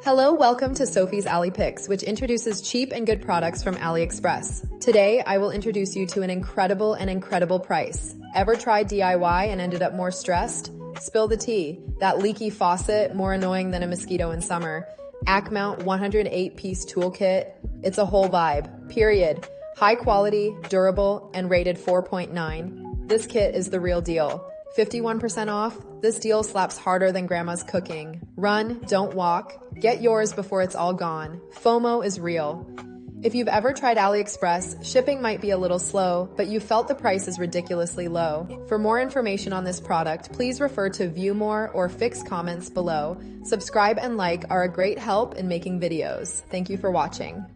Hello, welcome to Sophie's Alley Picks, which introduces cheap and good products from AliExpress. Today, I will introduce you to an incredible price. Ever tried DIY and ended up more stressed? Spill the tea. That leaky faucet, more annoying than a mosquito in summer. Acmount 108-piece toolkit. It's a whole vibe, period. High quality, durable, and rated 4.9. This kit is the real deal. 51% off. This deal slaps harder than grandma's cooking. Run, don't walk. Get yours before it's all gone. FOMO is real. If you've ever tried AliExpress, shipping might be a little slow, but you felt the price is ridiculously low. For more information on this product, please refer to View More or fix comments below. Subscribe and like are a great help in making videos. Thank you for watching.